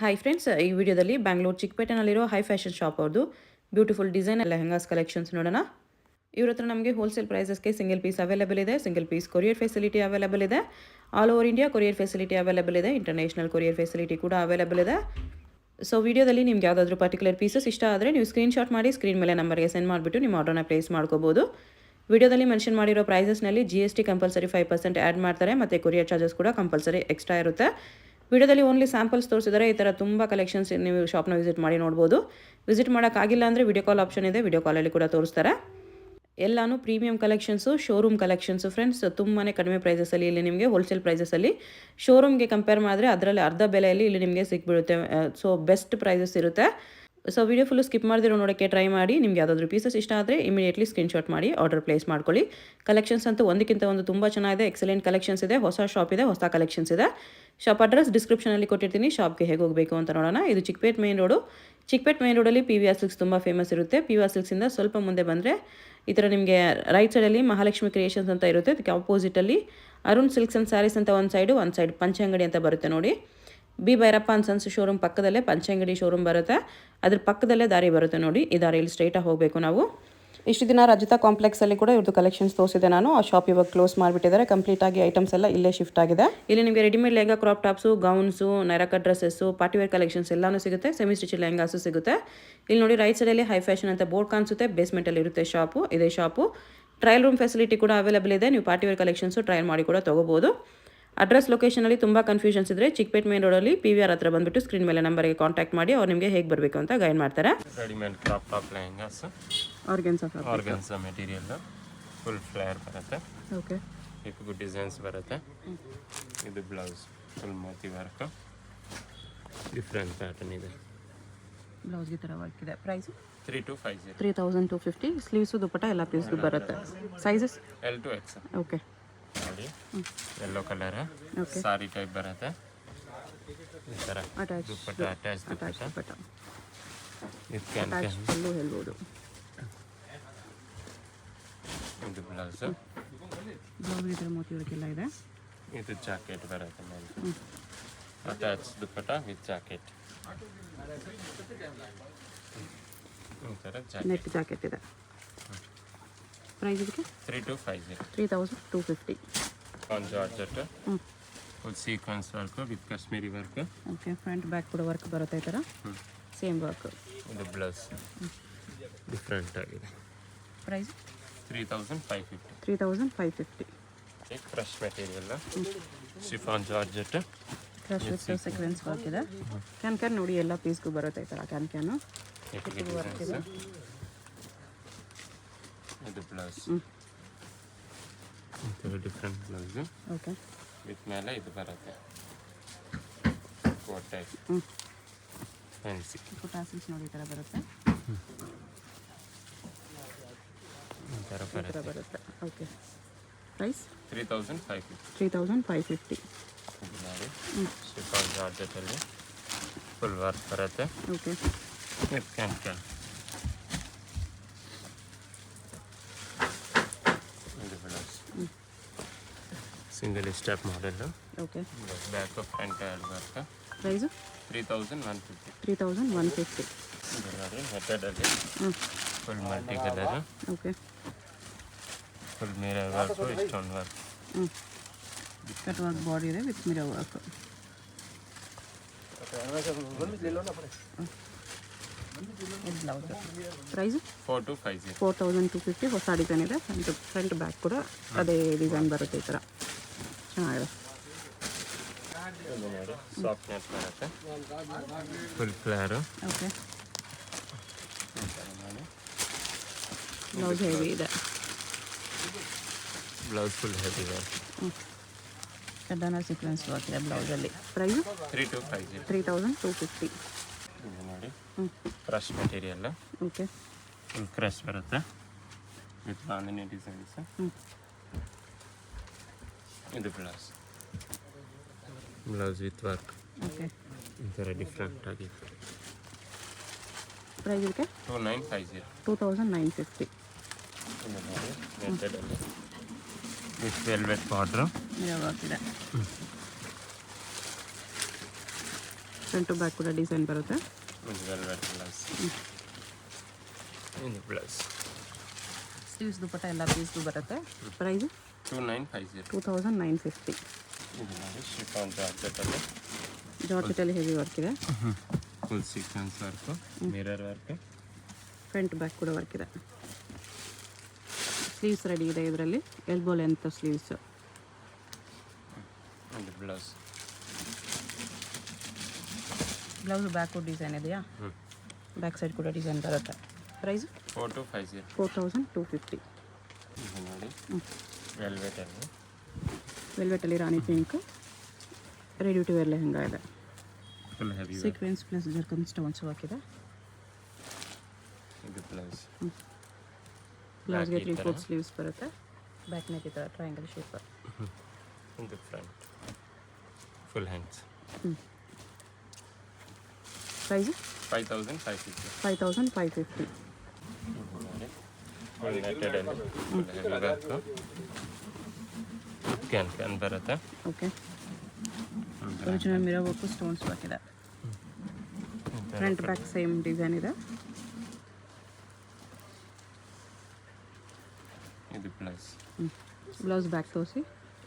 Hi friends, ಈ ವಿಡಿಯೋದಲ್ಲಿ ಬ್ಯಾಂಗ್ಳೂರು ಚಿಕ್ಕಪೇಟೆನಲ್ಲಿರೋ ಹೈ ಫ್ಯಾಷನ್ ಶಾಪ್ ಅವ್ರದ್ದು ಬ್ಯೂಟಿಫುಲ್ ಡಿಸೈನ್ ಲೆಹಂಗಾಸ್ ಕಲೆಕ್ಷನ್ಸ್ ನೋಡೋಣ. ಇವ್ರ ಹತ್ರ ನಮಗೆ ಹೋಲ್ಸೇಲ್ ಪ್ರೈಸಸ್ಗೆ ಸಿಂಗಲ್ ಪೀಸ್ ಅವೈಲೇಬಲ್ ಇದೆ. Single piece courier facility available ಇದೆ. All over India courier facility available ಇದೆ. ಇಂಟರ್ನ್ಯಾಷನಲ್ ಕೊರಿಯರ್ ಫೆಸಿಲಿಟಿ ಕೂಡ ಅವೈಲೇಬಲ್ ಇದೆ. ಸೊ ವಿಡಿಯೋದಲ್ಲಿ ನಿಮ್ಗೆ ಯಾವುದಾದ್ರೂ ಪರ್ಟಿಕ್ಯುಲರ್ ಪೀಸಸ್ ಇಷ್ಟ ಆದರೆ ನೀವು ಸ್ಕ್ರೀನ್ಶಾಟ್ ಮಾಡಿ ಸ್ಕ್ರೀನ್ ಮೇಲೆ ನಂಬರ್ಗೆ ಸೆಂಡ್ ಮಾಡಿಬಿಟ್ಟು ನಿಮ್ಮ ಆರ್ಡರ್ನ ಪ್ಲೇಸ್ ಮಾಡ್ಕೋಬೋದು. ವಿಡಿಯೋದಲ್ಲಿ ಮೆನ್ಷನ್ ಮಾಡಿರೋ ಪ್ರೈಸಸ್ನಲ್ಲಿ GST ಕಂಪಲ್ಸರಿ 5% ಆ್ಯಡ್ ಮಾಡ್ತಾರೆ ಮತ್ತು ಕೊರಿಯರ್ ಚಾರ್ಜಸ್ ಕೂಡ ಕಂಪಲ್ಸರಿ ಎಕ್ಸ್ಟ್ರಾ ಇರುತ್ತೆ. ವಿಡಿಯೋದಲ್ಲಿ ಓನ್ಲಿ ಸ್ಯಾಂಪಲ್ಸ್ ತೋರಿಸಿದರೆ ಈ ಥರ ತುಂಬ ಕಲೆಕ್ಷನ್ಸ್ ನೀವು ಶಾಪ್ನ ವಿಸಿಟ್ ಮಾಡಿ ನೋಡ್ಬೋದು. ವಿಸಿಟ್ ಮಾಡೋಕ್ಕಾಗಿಲ್ಲ ಅಂದರೆ ವಿಡಿಯೋ ಕಾಲ್ ಆಪ್ಷನ್ ಇದೆ, ವಿಡಿಯೋ ಕಾಲಲ್ಲಿ ಕೂಡ ತೋರಿಸ್ತಾರೆ. ಎಲ್ಲಾನು premium collections, showroom collections friends. ತುಂಬಾ ಕಡಿಮೆ ಪ್ರೈಸಸಲ್ಲಿ ಇಲ್ಲಿ ನಿಮಗೆ ಹೋಲ್ಸೇಲ್ ಪ್ರೈಸಸಲ್ಲಿ ಶೋರೂಮ್ಗೆ ಕಂಪೇರ್ ಮಾಡಿದ್ರೆ ಅದರಲ್ಲಿ ಅರ್ಧ ಬೆಲೆಯಲ್ಲಿ ಇಲ್ಲಿ ನಿಮಗೆ ಸಿಕ್ಬಿಡುತ್ತೆ. ಸೊ ಬೆಸ್ಟ್ ಪ್ರೈಸಸ್ ಇರುತ್ತೆ. ಸೊ ವಿಡಿಯೋ ಫುಲ್ಲು ಸ್ಕಿಪ್ ಮಾಡಿದಿರೋ ನೋಡೋಕ್ಕೆ ಟ್ರೈ ಮಾಡಿ. ನಿಮ್ಗೆ ಯಾವುದಾದ್ರೂ ಪೀಸಸ್ ಇಷ್ಟ ಆದರೆ ಇಮಿಡಿಯೇಟ್ಲಿ ಸ್ಕ್ರೀನ್ಶಾಟ್ ಮಾಡಿ ಆರ್ಡರ್ ಪ್ಲೇಸ್ ಮಾಡ್ಕೊಳ್ಳಿ. ಕಲೆಕ್ಷನ್ಸ್ ಅಂತೂ ಒಂದಕ್ಕಿಂತ ಒಂದು ತುಂಬ ಚೆನ್ನಾಗಿದೆ. ಎಕ್ಸಲೆಂಟ್ ಕಲೆಕ್ಷನ್ಸ್ ಇದೆ. ಹೊಸ ಶಾಪ್ ಇದೆ, ಹೊಸ ಕಲೆಕ್ಷನ್ಸ್ ಇದೆ. ಶಾಪ್ ಅಡ್ರೆಸ್ ಡಿಸ್ಕ್ರಿಪ್ಷನಲ್ಲಿ ಕೊಟ್ಟಿರ್ತೀನಿ. ಶಾಪ್ಗೆ ಹೇಗೆ ಹೋಗಬೇಕು ಅಂತ ನೋಡೋಣ. ಇದು Chickpete main road. Chickpete main ರೋಡಲ್ಲಿ PVR ಸಿಲ್ಕ್ಸ್ ತುಂಬ ಫೇಮಸ್ ಇರುತ್ತೆ. PVR ಸಿಲ್ಕ್ಸಿಂದ ಸ್ವಲ್ಪ ಮುಂದೆ ಬಂದರೆ ಈ ಥರ ನಿಮಗೆ ರೈಟ್ ಸೈಡಲ್ಲಿ ಮಹಾಲಕ್ಷ್ಮಿ ಕ್ರಿಯೇಷನ್ಸ್ ಅಂತ ಇರುತ್ತೆ. ಅದಕ್ಕೆ ಆಪೋಸಿಟಲ್ಲಿ ಅರುಣ್ ಸಿಲ್ಕ್ಸ್ ಆ್ಯಂಡ್ ಸ್ಯಾರೀಸ್ ಅಂತ ಒಂದು ಸೈಡ್ ಪಂಚಂಗಡಿ ಅಂತ ಬರುತ್ತೆ ನೋಡಿ. B Bhyrappa and sons showroom ಪಕ್ಕದಲ್ಲೇ ಪಂಚಂಗಡಿ ಶೋರೂಮ್ ಬರುತ್ತೆ. ಅದ್ರ ಪಕ್ಕದಲ್ಲೇ ದಾರಿ ಬರುತ್ತೆ ನೋಡಿ. ಈ ದಾರಿಯಲ್ಲಿ ಸ್ಟ್ರೈಟಾಗಿ ಹೋಗಬೇಕು ನಾವು. ಇಷ್ಟು ದಿನ ರಜತಾ ಕಾಂಪ್ಲೆಕ್ಸಲ್ಲಿ ಕೂಡ ಇವ್ರದ್ದು ಕಲೆಕ್ಷನ್ಸ್ ತೋರಿಸಿದೆ ನಾನು. ಆ ಶಾಪ್ ಇವಾಗ ಕ್ಲೋಸ್ ಮಾಡಿಬಿಟ್ಟಿದ್ದಾರೆ. ಕಂಪ್ಲೀಟಾಗಿ ಐಟಮ್ಸ್ ಎಲ್ಲ ಇಲ್ಲೇ ಶಿಫ್ಟ್ ಆಗಿದೆ. ಇಲ್ಲಿ ನಿಮಗೆ readymade lehenga, crop tops, gowns, Naira cut dresses, party wear collections ಎಲ್ಲನೂ ಸಿಗುತ್ತೆ. ಸೆಮಿ ಸ್ಟಿಚ್ ಲೆಹಂಗಾಸು ಸಿಗುತ್ತೆ. ಇಲ್ಲಿ ನೋಡಿ ರೈಟ್ ಸೈಡಲ್ಲಿ ಹೈ ಫ್ಯಾಷನ್ ಅಂತ ಬೋರ್ಡ್ ಕಾಣಿಸುತ್ತೆ. ಬೇಸ್ಮೆಂಟಲ್ಲಿ ಇರುತ್ತೆ ಶಾಪು. ಇದೇ ಶಾಪು. ಟ್ರಯಲ್ ರೂಮ್ ಫೆಸಿಲಿಟಿ ಕೂಡ ಅವೈಲೇಬಲ್ ಇದೆ. ನೀವು ಪಾರ್ಟಿವೇರ್ ಕಲೆಕ್ಷನ್ಸು ಟ್ರಯಲ್ ಮಾಡಿ ಕೂಡ ತೊಗೋಬೋದು. ಅಡ್ರೆಸ್ ಲೊಕೇಶನಲ್ಲಿ ತುಂಬ ಕನ್ಫ್ಯೂಷನ್ಸ್ ಇದ್ದರೆ ಚಿಕ್ಕಪೇಟೆ ಮೇನ್ ರೋಡಲ್ಲಿ PVR ಹತ್ರ ಬಂದುಬಿಟ್ಟು ಸ್ಕ್ರೀನ್ ಮೇಲೆ ನಂಬರ್ಗೆ ಕಾಂಟ್ಯಾಕ್ಟ್ ಮಾಡಿ. ಅವ್ರು ನಿಮಗೆ ಹೇಗೆ ಬರಬೇಕು ಅಂತ ಗೈಡ್ ಮಾಡ್ತಾರೆ. Readymade crop top lehengas, organza material, full flare ಬರುತ್ತೆ. ಓಕೆ, ಇದು ಡಿಸೈನ್ಸ್ ಬರುತ್ತೆ. ಇದು blouse full Moti work, different pattern ಇದೆ. ಬ್ಲೌಸ್ಗೆ ಥರ ವರ್ಕ್ ಇದೆ. ಪ್ರೈಸು 3250 3250. ಸ್ಲೀವ್ಸು ದುಪ್ಪಟ್ಟ ಎಲ್ಲ ಪೀಸ್ಗೂ ಬರುತ್ತೆ. Sizes L to X. Okay ನೋಡಿ, ಯೆಲ್ಲೋ ಕಲರ್ ಸಾರಿ ಟೈಪ್ ಬರುತ್ತೆ. ಈ ಥರ ದುಪ್ಪಟ್ಟ ಅಟ್ಯಾಚ್ ದುಪ್ಪಟ್ಟ. ಇದು ಕ್ಯಾನ್ ಹೇಳ್ಬೋದು. ಇದು ಬ್ಲೌಸ್ ಇದರ ಮೋತಿ ವರ್ಕೆಲ್ಲ ಇದೆ. ಇದು ಜಾಕೆಟ್ ಬರುತ್ತೆ ಮೇಲೆ, ಅಟ್ಯಾಚ್ ದುಪ್ಪಟ್ಟ ವಿತ್ ಜಾಕೆಟ್. ಈ ಥರ ನೆಟ್ ಜಾಕೆಟ್ ಇದೆ. ಪ್ರೈಸ್ ಇದಕ್ಕೆ 3250. On georgette, full sequence work with Kashmiri work. Okay, front back ಕೂಡ ವರ್ಕ್ ಬರುತ್ತೆ ಈ ಥರ. Same work. ಇದು ಬ್ಲೌಸ್ ಡಿಫ್ರೆಂಟ್ ಆಗಿದೆ. Price 3550. Fresh material, chiffon georgette, crush with sequence work ಇದೆ. ಕ್ಯಾನ್ ನೋಡಿ ಎಲ್ಲ ಪೀಸ್ಗೂ ಬರುತ್ತೆ ಈ ಥರ. ಕ್ಯಾನು ವರ್ಕ್ ಇದೆ. ಇದು blouse different blouse. Okay, with ಮೇಲೆ ಇದು ಬರುತ್ತೆ ಕೋಟ್ ಟೈಪ್ ಫ್ಯಾನ್ಸಿ ಫುಟಾಸಿಲ್ಸ್ ನೋಡಿ ಈ ಥರ ಬರುತ್ತೆ. ಈ ಥರ ಬರುತ್ತೆ. Okay, price 3550. ಇದು ನೋಡಿ, ಶಿಫಾನ್ ಜಾರ್ಜೆಟಲ್ಲಿ ಫುಲ್ ವರ್ಕ್ ಬರುತ್ತೆ. Okay, with can single step model. Okay, back front work. Price 3150. 3150. ಇದು ನೋಡಿ, ಮೆಥಡಲ್ಲಿ full multi colour. Okay, full mirror work, stone work. Cut work body ಇದೆ with mirror work. Blouse price 4250. ಹೊಸ design ಇದೆ. Front back ಕೂಡ ಅದೇ design ಬರುತ್ತೆ ಈ ಥರ. ಚೆನ್ನಾಗಿದೆ. ಸಾಫ್ಟ್ ನೆಟ್ ಬರುತ್ತೆ, full flare. Okay, blouse heavy ಇದೆ. Blouse full heavy work. ಕಡ್ಡಾನ ಸೀಕ್ವೆನ್ಸ್ ವರ್ಕ್ ಇದೆ ಬ್ಲೌಸಲ್ಲಿ. ಪ್ರೈಸು 3250. ಇದು ನೋಡಿ, crush material. Okay, full crush ಬರುತ್ತೆ ವಿತ್ ಬಾಂದಿನಿ ಡಿಸೈನ್ಸ್. ಇದು ಬ್ಲೌಸ್ ವಿತ್ ವರ್ಕ್. ಓಕೆ, ಈ ಥರ ಡಿಫ್ರೆಂಟ್ ಆಗಿದೆ. ಪ್ರೈಸ್ ಇದಕ್ಕೆ 2950. ಇದು ನೋಡಿ, ಮೆಥಡಲ್ಲಿ with velvet border. Mirror work ಇದೆ. ಫ್ರಂಟ್ ಟು ಬ್ಯಾಕ್ ಕೂಡ ಡಿಸೈನ್ ಬರುತ್ತೆ. ಇದು ವೆಲ್ವೆಟ್ ಬ್ಲೌಸ್. ಇದು ಬ್ಲೌಸ್. ಸ್ಲೀವ್ಸ್ ದುಪಟ್ಟ ಎಲ್ಲ ಪೀಸ್ದು ಬರುತ್ತೆ. ಪ್ರೈಸ್ 2950. 2950. ಇದು ನೋಡಿ ಶಿಫಾನ್ ಜಾರ್ಜೆಟಲ್ಲಿ ಜಾರ್ಜೆಟಲ್ಲಿ ಹೆವಿ ವರ್ಕ್ ಇದೆ. Full sequence work, mirror work. Front back ಕೂಡ ವರ್ಕ್ ಇದೆ. ಸ್ಲೀವ್ಸ್ ರೆಡಿ ಇದೆ ಇದರಲ್ಲಿ. Elbow length sleeves. ಇದು ಬ್ಲೌಸ್. ಬ್ಲೌಸ್ ಬ್ಯಾಕು ಡಿಸೈನ್ ಇದೆಯಾ? ಬ್ಯಾಕ್ ಸೈಡ್ ಕೂಡ ಡಿಸೈನ್ ಬರುತ್ತೆ. ಪ್ರೈಸ್ 4250. 4250. ಇದು ನೋಡಿ ವೆಲ್ವೆಟಲ್ಲಿ. ವೆಲ್ವೆಟಲ್ಲಿ rani pink ready to wear lehenga ಇದೆ. Full heavy sequence plus zircon stones work ಇದೆ. ಇದು ಬ್ಲೌಸ್. ಬ್ಲೌಸ್ಗೆ 3/4 ಸ್ಲೀವ್ಸ್ ಬರುತ್ತೆ. ಬ್ಯಾಕ್ ನೆಕ್ ಈ ಥರ ಟ್ರಯಾಂಗಲ್ ಶೇಪ್. ಇದು front full hands. Price 5550. 5550. Full ನೆಟ್ಟೆಡಲ್ಲಿ ಫುಲ್ ಹೆವಿ ವರ್ಕು. ಕ್ಯಾನ್ ಬರುತ್ತೆ. Okay. Original mirror work stones work ಇದೆ. ಫ್ರಂಟ್ ಬ್ಯಾಕ್ ಸೇಮ್ ಡಿಸೈನ್ ಇದೆ. ಇದು ಬ್ಲೌಸ್. ಬ್ಲೌಸ್ ಬ್ಯಾಕ್ ತೋರಿಸಿ.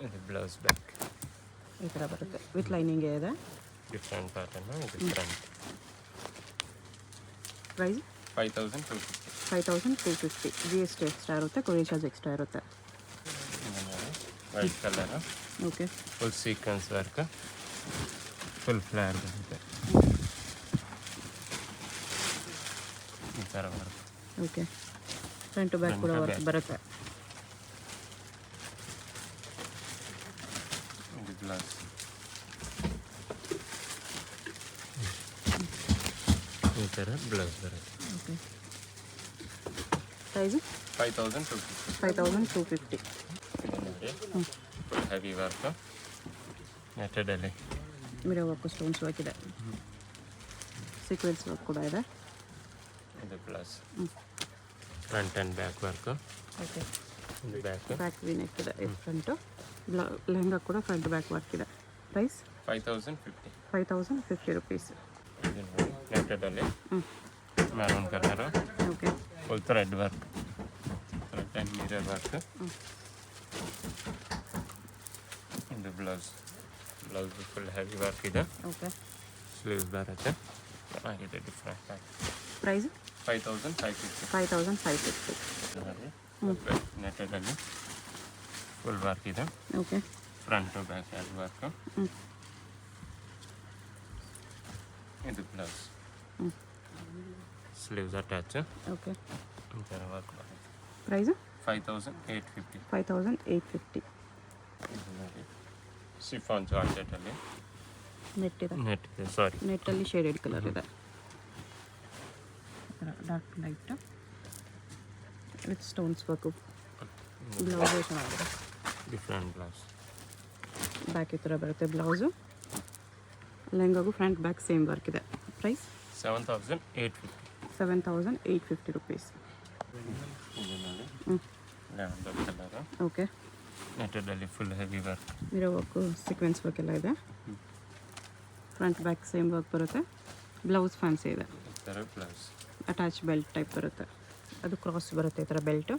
ಇದು ಬ್ಲೌಸ್ ಬ್ಯಾಕ್ ಈ ಥರ ಬರುತ್ತೆ ವಿತ್ ಲೈನಿಂಗ್ ಇದೆ. Different pattern. ಇದು ಫ್ರಂಟ್. ಪ್ರೈಸ್ 5250. 5250. GST ಎಕ್ಸ್ಟ್ರಾ ಇರುತ್ತೆ, ಕೊರಿಯರ್ ಚಾರ್ಜ್ ಎಕ್ಸ್ಟ್ರಾ ಇರುತ್ತೆ. White colour. Okay. Full sequence work, full flare ಬರುತ್ತೆ. ಈ ಥರ work. Okay. Front to back ಕೂಡ ವರ್ಕ್ ಬರುತ್ತೆ. ಇದು ಬ್ಲೌಸ್. ಈ ಥರ ಬ್ಲೌಸ್ ಬರುತ್ತೆ. Okay. Price 5250. 5250. Full heavy work ನೆಟ್ಟೆಡಲ್ಲಿ. ಮಿರರ್ ವರ್ಕು ಸ್ಟೋನ್ಸ್ ವರ್ಕ್ ಇದೆ. ಸೀಕ್ವೆನ್ಸ್ ವರ್ಕ್ ಕೂಡ ಇದೆ. ಇದು blouse. Front and back work. Okay. ಇದು ಬ್ಯಾಕ್. ಬ್ಯಾಕ್ ವಿ ನೆಕ್ ಇದೆ. ಫ್ರಂಟು ಲೆಹಂಗಾ ಕೂಡ ಫ್ರಂಟ್ ಬ್ಯಾಕ್ ವರ್ಕ್ ಇದೆ. ಪ್ರೈಸ್ 5050. 5050 ರುಪೀಸ್. ಇದು ನೋಡಿ ನೆಟ್ಟೆಡಲ್ಲಿ maroon colour. Okay. Full thread work, thread and mirror work. ಇದು blouse. Blouse full heavy work ಇದೆ. Okay. Sleeves ಬರುತ್ತೆ. ಚೆನ್ನಾಗಿದೆ ಡಿಫ್ರೆಂಟ್ ಆಗಿ. ಪ್ರೈಸ್ 5550. 5550. ನೆಟ್ಟೆಡಲ್ಲಿ ಫುಲ್ ವರ್ಕ್ ಇದೆ. ಓಕೆ. ಫ್ರಂಟ್ ಟು ಬ್ಯಾಕ್ ಎರಡು ವರ್ಕು. ಇದು ಬ್ಲೌಸ್. Sleeves attach. ಓಕೆ. ಈ ಥರ ವರ್ಕ್ ಬರುತ್ತೆ. ಪ್ರೈಸ್ 5850. 5850. ಇದು ನೋಡಿ ಶಿಫಾನ್ ಜಾರ್ಜೆಟಲ್ಲಿ ನೆಟ್ ಇದೆ. ನೆಟ್ ಇದೆ, ಸಾರಿ ನೆಟ್ಟಲ್ಲಿ ಶೇಡೆಡ್ ಕಲರ್ ಇದೆ. Dark light with stones work. Blouse ಚೆನ್ನಾಗಿದೆ. Different blouse. ಬ್ಯಾಕ್ ಈ ಥರ ಬರುತ್ತೆ ಬ್ಲೌಸು. ಲೆಹಂಗಾಗೂ ಫ್ರಂಟ್ ಬ್ಯಾಕ್ ಸೇಮ್ ವರ್ಕ್ ಇದೆ. ಪ್ರೈಸ್ 7850. 7850 ರುಪೀಸ್. ಇದು ನೋಡಿ ಲ್ಯಾವೆಂಡರ್ ಕಲರು. ಓಕೆ. ನೆಟ್ಟೆಡಲ್ಲಿ full heavy work. Mirror work sequence work ಎಲ್ಲ ಇದೆ. ಫ್ರಂಟ್ ಬ್ಯಾಕ್ ಸೇಮ್ ವರ್ಕ್ ಬರುತ್ತೆ. ಬ್ಲೌಸ್ ಫ್ಯಾನ್ಸಿ ಇದೆ. ಈ ಥರ ಬ್ಲೌಸ್. ಅಟ್ಯಾಚ್ ಬೆಲ್ಟ್ ಟೈಪ್ ಬರುತ್ತೆ. ಅದು ಕ್ರಾಸ್ ಬರುತ್ತೆ ಈ ಥರ ಬೆಲ್ಟು.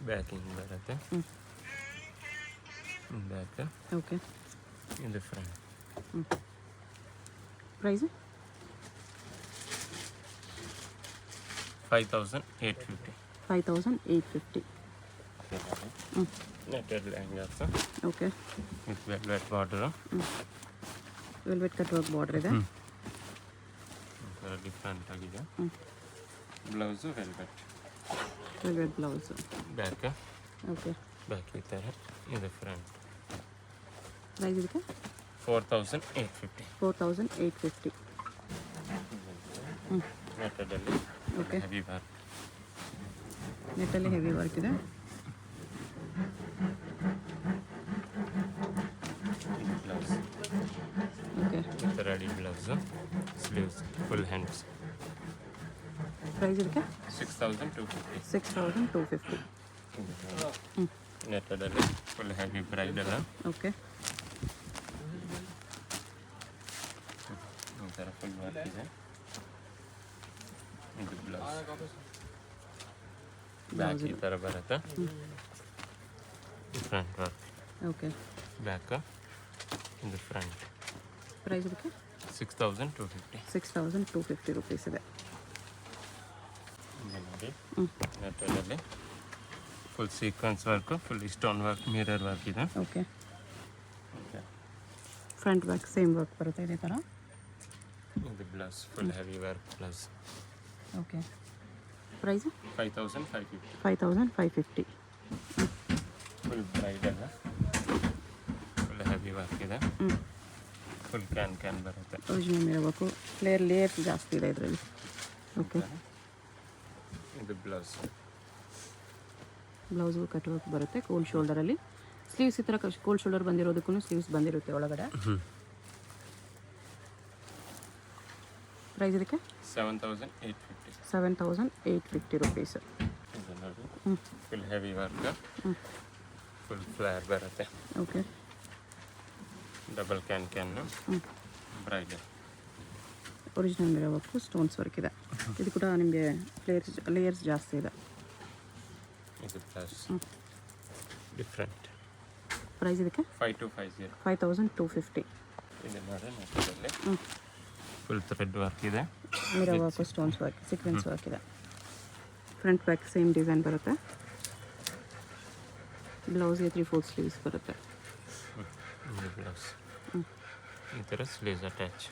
ಬ್ಯಾಕಿಂಗ್ ಬರುತ್ತೆ. ಬ್ಯಾಕ್. ಓಕೆ. ಇದು front. Price 5850. 5850. Netted lehengas. Okay. With velvet border. Velvet cut work border ಇದೆ. ಒಂಥರ ಡಿಫ್ರೆಂಟ್ ಆಗಿದೆ. Blouse velvet. Velvet blouse. Back. Okay. Back ಈ ಥರ. ಇದು ಫ್ರಂಟ್. ಪ್ರೈಸ್ ಇದಕ್ಕೆ 4850. 4850. ನೆಟ್ಟೆಡಲ್ಲಿ ಓಕೆ. Heavy work. ನೆಟ್ಟಲ್ಲಿ ಹೆವಿ ವರ್ಕ್ ಇದೆ. Blouse. Okay. Ready blouse. Sleeves full hands. Price ಇದಕ್ಕೆ 6250. 6250. ನೆಟ್ಟೆಡಲ್ಲಿ ಫುಲ್ ಹೆವಿ ಬ್ರೈಡಲ್. ಓಕೆ. ಈ ಥರ ಹೆವಿ ವರ್ಕ್ ಇದೆ. ಇದು ಬ್ಲೌಸ್, ಬ್ಯಾಕ್ ಈ ಥರ ಬರುತ್ತೆ. Front work, okay. ಬ್ಯಾಕ್, ಇದು ಫ್ರಂಟ್. ಪ್ರೈಸ್ ಇದಕ್ಕೆ 6250. 6250 ರುಪೀಸ್ ಇದೆ. ಇದು ನೋಡಿ, ನೆಟ್ಟಲ್ಲಿ full sequence work, full stone work, mirror work ಇದೆ. Okay. Front back same work ಬರುತ್ತೆ ಇದೇ ಥರ. ಇದು blouse, full heavy work blouse. Okay. Price 5550. 5550. Full ಬ್ರೈಡಲ್ಲ, ಫುಲ್ ಹೆವಿ ವರ್ಕ್ ಇದೆ. ಫುಲ್ ಕ್ಯಾನ್ ಬರುತ್ತೆ. ಒರಿಜಿನಲ್ ಇರಬೇಕು. ಲೇಯರ್ಸ್ ಜಾಸ್ತಿ ಇದೆ ಇದರಲ್ಲಿ. ಓಕೆ. ಇದು ಬ್ಲೌಸ್, ಬ್ಲೌಸು ಕಟ್ ವರ್ಕ್ ಬರುತ್ತೆ. ಕೋಲ್ಡ್ ಶೋಲ್ಡರಲ್ಲಿ ಸ್ಲೀವ್ಸ್ ಈ ಥರ ಕೋಲ್ಡ್ ಶೋಲ್ಡರ್ ಬಂದಿರೋದಕ್ಕೂ ಸ್ಲೀವ್ಸ್ ಬಂದಿರುತ್ತೆ ಒಳಗಡೆ. ಪ್ರೈಸ್ ಇದಕ್ಕೆ 7850. 7850 ರುಪೀಸ್. ಇದು ನೋಡಿ, full heavy work, full flare ಬರುತ್ತೆ. Okay. Double can bridal. Original ಇರಬೇಕು. ಸ್ಟೋನ್ಸ್ ವರ್ಕ್ ಇದೆ. ಇದು ಕೂಡ ನಿಮಗೆ ಲೇಯರ್ಸ್ ಜಾಸ್ತಿ ಇದೆ. ಇದು ಪ್ಲಸ್ ಡಿಫ್ರೆಂಟ್. ಪ್ರೈಸ್ ಇದಕ್ಕೆ 5250. 5250. ಇದು ನೋಡಿ, ನೆಟ್ಟಲ್ಲಿ ಫುಲ್ ಥ್ರೆಡ್ ವರ್ಕ್ ಇದೆ. Mirror work, stones work, sequence work ಇದೆ. ಫ್ರಂಟ್ ಬ್ಯಾಕ್ ಸೇಮ್ ಡಿಸೈನ್ ಬರುತ್ತೆ. ಬ್ಲೌಸ್ಗೆ 3/4 ಸ್ಲೀವ್ಸ್ ಬರುತ್ತೆ. ಇದು ಬ್ಲೌಸ್, ಈ ಥರ ಸ್ಲೀವ್ಸ್ ಅಟ್ಯಾಚ್.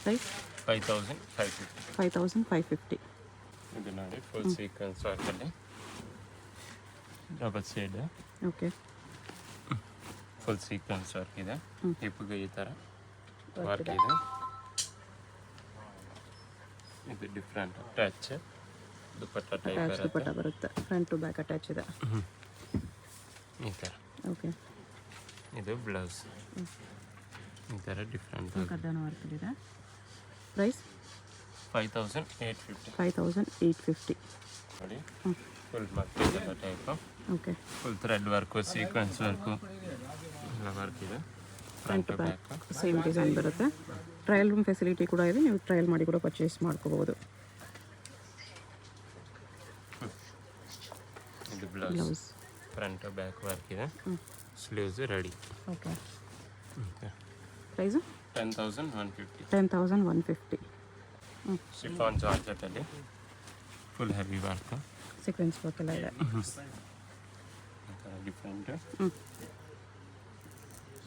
ಪ್ರೈಸ್ 5550. 5550. ಇದು ನೋಡಿ, ಫುಲ್ ಸೀಕ್ವೆನ್ಸ್ ವರ್ಕಲ್ಲಿ double shade, okay. Full sequence work ಇದೆ. ಹಿಪ್ಗೆ ಈ ಥರ ವರ್ಕ್ ಇದೆ. ಇದು different attach dupatta type attach dupatta ಬರುತ್ತೆ. ಫ್ರಂಟ್ ಟು ಬ್ಯಾಕ್ ಅಟ್ಯಾಚ್ ಇದೆ. ಈ ಥರ. ಓಕೆ. ಇದು ಬ್ಲೌಸ್, ಈ ಥರ ಡಿಫ್ರೆಂಟ್ ಕರ್ದಾನ ವರ್ಕ್ ಇದೆ. ಪ್ರೈಸ್ 5850. 5850. ನೋಡಿ, ಫುಲ್ ಮಕ್ಕಳ type, okay. Full thread work, sequence work ಎಲ್ಲ ವರ್ಕ್ ಇದೆ. Front front back back same design ಬರುತ್ತೆ. ಟ್ರಯಲ್ ರೂಮ್ ಫೆಸಿಲಿಟಿ ಕೂಡ ಇದೆ. ನೀವು ಟ್ರಯಲ್ ಮಾಡಿ ಕೂಡ ಪರ್ಚೇಸ್ ಮಾಡ್ಕೋಬಹುದು. ಇದು blouse, blouse, front back work ಇದೆ. Sleeves ready. Okay. Price 10150. 10150. Chiffon ಜಾರ್ಜೆಟಲ್ಲಿ full heavy work, sequence work ಎಲ್ಲ ಇದೆ. ಈ ಥರ ಡಿಫ್ರೆಂಟ್.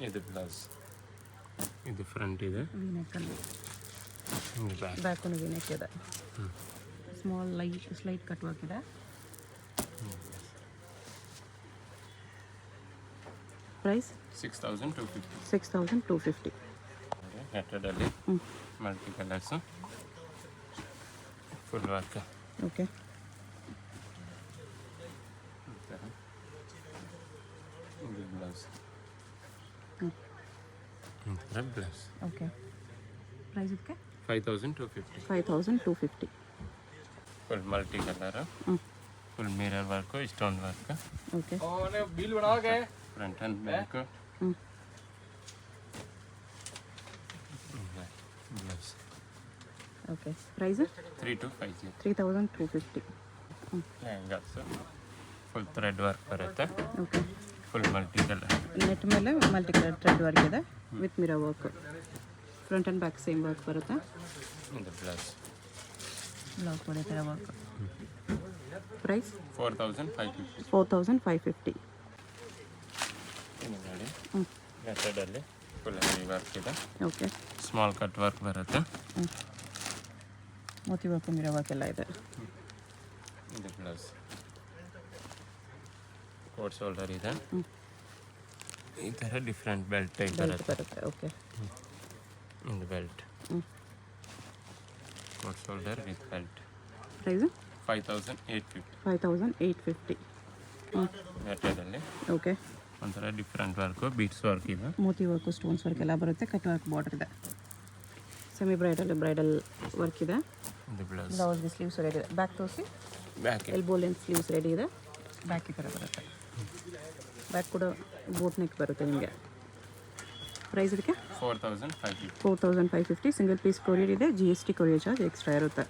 ಇದು ಬ್ಲೌಸ್, ಇದು ಫ್ರಂಟ್ ಇದೆ. ವಿನೆಕ್ಕಲ್ಲಿ ಇದು ಬ್ಯಾಕ್. ಬ್ಯಾಕು ವಿನೆಕ್ ಇದೆ. ಸ್ಮಾಲ್ ಸ್ಲೈಟ್ ಕಟ್ ವರ್ಕ್ ಇದೆ. ಪ್ರೈಸ್ 6250. 6250. ನೆಟ್ಟಡಲ್ಲಿ multi colours, full work. Okay. ಇದು ಬ್ಲೌಸ್, ಈ ಥರ ಬ್ಲೌಸ್. ಓಕೆ. ಪ್ರೈಸ್ ಇದಕ್ಕೆ 5250. 5250. Full multi colour, full mirror work, stone work, okay. Front and back blouse. Okay. Price 3250. 3250. Lehengas full thread work ಬರುತ್ತೆ. Okay. Full multi colour. Net ಮೇಲೆ multi colour thread work ಇದೆ with mirror work. Front and back same work ಬರುತ್ತೆ. ಇದು blouse, blouse ಕೂಡ ಈ ಥರ work. Price 4550. 4550. ಇದು ನೋಡಿ, ಮೆಥಡಲ್ಲಿ ಫುಲ್ ಹೆವಿ ವರ್ಕ್ ಇದೆ. ಓಕೆ. ಸ್ಮಾಲ್ ಕಟ್ ವರ್ಕ್ ಬರುತ್ತೆ. ಮೋತಿ ವರ್ಕ್, ಮಿರರ್ ವರ್ಕ್ ಎಲ್ಲ ಇದೆ. ಇದು ಬ್ಲೌಸ್, ಕೋಟ್ ಶೋಲ್ಡರ್ ಇದೆ. ಈ ಥರ ಡಿಫ್ರೆಂಟ್ ಬೆಲ್ಟ್ ಟೈಪ್ ಬೆಲ್ಟ್ ಬರುತ್ತೆ. ಬರುತ್ತೆ. ಓಕೆ. ಇದು belt, coat shoulder with belt. Price 5850. 5850. ಮೆಥಡಲ್ಲಿ ಓಕೆ. ಒಂಥರ ಡಿಫ್ರೆಂಟ್ ವರ್ಕು, ಬೀಟ್ಸ್ ವರ್ಕ್ ಇದೆ. ಮೋತಿ ವರ್ಕು, ಸ್ಟೋನ್ಸ್ ವರ್ಕ್ ಎಲ್ಲ ಬರುತ್ತೆ. ಕಟ್ ವರ್ಕ್ ಬಾರ್ಡರ್ ಇದೆ. ಸೆಮಿ ಬ್ರೈಡಲ್ ವರ್ಕ್ ಇದೆ. ಇದು ಬ್ಲೌಸ್, ಬ್ಲೌಸ್ಗೆ ಸ್ಲೀವ್ಸ್ ರೆಡಿ ಇದೆ. ಬ್ಯಾಕ್ ತೋರಿಸಿ. Back elbow length sleeves ready ಇದೆ. ಬ್ಯಾಕ್ ಈ ಥರ ಬರುತ್ತೆ. ಬ್ಯಾಕ್ ಕೂಡ ಬೋಟ್ ನೆಕ್ ಬರುತ್ತೆ ನಿಮಗೆ. ಪ್ರೈಸ್ ಇದಕ್ಕೆ 4550. 4550. ಸಿಂಗಲ್ ಪೀಸ್ ಕೊರಿಯರ್ ಇದೆ, GST ಕೊರಿಯರ್ ಚಾರ್ಜ್ ಎಕ್ಸ್ಟ್ರಾ ಇರುತ್ತೆ.